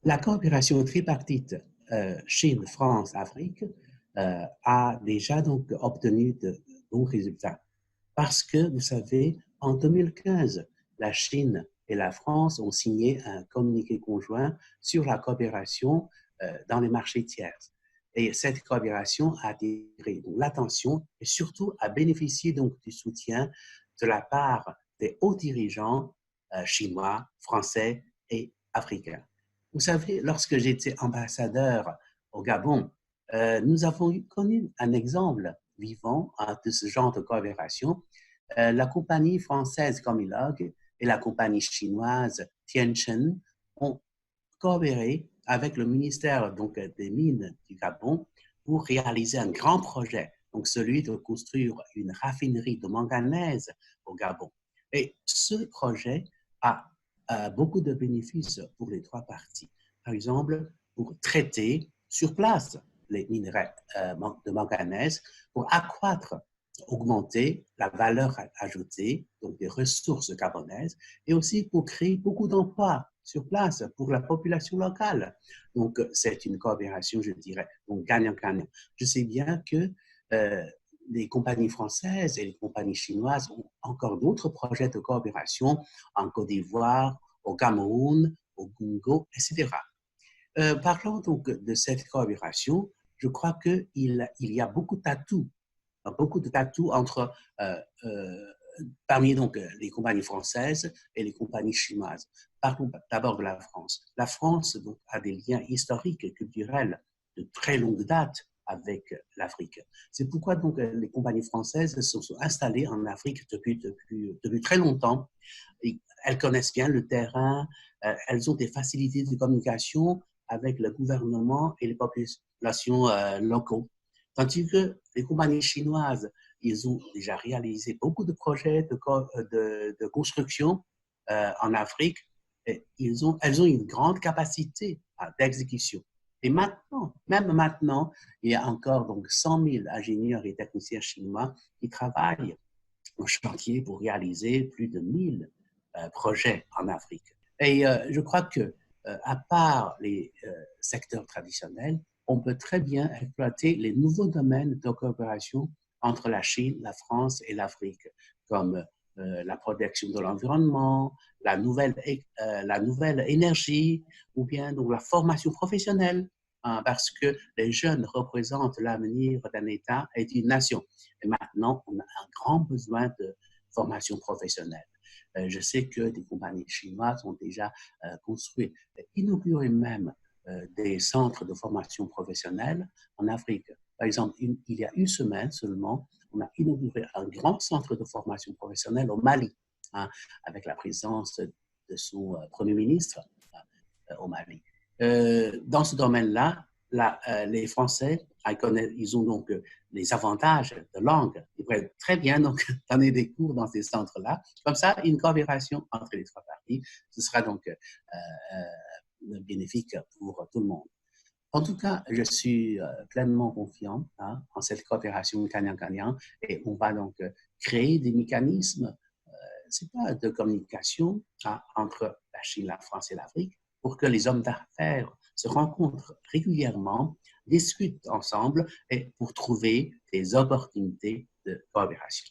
La coopération tripartite Chine, France, Afrique a déjà donc obtenu de bons résultats. Parce que, vous savez, en 2015, la Chine et la France ont signé un communiqué conjoint sur la coopération dans les marchés tiers. Et cette coopération a attiré l'attention et surtout a bénéficié donc du soutien de la part des hauts dirigeants chinois, français et africains. Vous savez, lorsque j'étais ambassadeur au Gabon, nous avons connu un exemple vivant de ce genre de coopération. La compagnie française Comilog et la compagnie chinoise Tiancheng ont coopéré avec le ministère donc, des Mines du Gabon pour réaliser un grand projet, donc celui de construire une raffinerie de manganèse au Gabon. Et ce projet a beaucoup de bénéfices pour les trois parties. Par exemple, pour traiter sur place les minerais de manganèse, pour accroître, augmenter la valeur ajoutée, donc des ressources carbonaises, et aussi pour créer beaucoup d'emplois sur place pour la population locale. Donc, c'est une coopération, je dirais, donc gagnant-gagnant. Je sais bien que les compagnies françaises et les compagnies chinoises ont encore d'autres projets de coopération en Côte d'Ivoire, au Cameroun, au Congo, etc. Parlons donc de cette coopération. Je crois qu'il y a beaucoup d'atouts entre parmi donc les compagnies françaises et les compagnies chinoises. Parlons d'abord de la France. La France donc, a des liens historiques et culturels de très longue date avec l'Afrique. C'est pourquoi donc les compagnies françaises se sont installées en Afrique depuis très longtemps. Et elles connaissent bien le terrain, elles ont des facilités de communication avec le gouvernement et les populations locaux. Tandis que les compagnies chinoises, ils ont déjà réalisé beaucoup de projets de construction en Afrique. Et elles ont une grande capacité d'exécution. Et maintenant, même maintenant, il y a encore donc 100 000 ingénieurs et techniciens chinois qui travaillent au chantier pour réaliser plus de 1000 projets en Afrique. Et je crois que, à part les secteurs traditionnels, on peut très bien exploiter les nouveaux domaines de coopération entre la Chine, la France et l'Afrique, comme la protection de l'environnement, la nouvelle énergie, ou bien donc la formation professionnelle, hein, parce que les jeunes représentent l'avenir d'un État et d'une nation. Et maintenant, on a un grand besoin de formation professionnelle. Je sais que des compagnies chinoises ont déjà construit, inauguré même des centres de formation professionnelle en Afrique. Par exemple, il y a une semaine seulement, on a inauguré un grand centre de formation professionnelle au Mali, hein, avec la présence de son Premier ministre au Mali. Dans ce domaine-là, les Français, ils ont donc les avantages de langue. Ils pourraient très bien donc donner des cours dans ces centres-là. Comme ça, une coopération entre les trois parties, ce sera donc bénéfique pour tout le monde. En tout cas, je suis pleinement confiant hein, en cette coopération gagnant-gagnant et on va donc créer des mécanismes, c'est pas de communication hein, entre la Chine, la France et l'Afrique pour que les hommes d'affaires se rencontrent régulièrement, discutent ensemble et pour trouver des opportunités de coopération.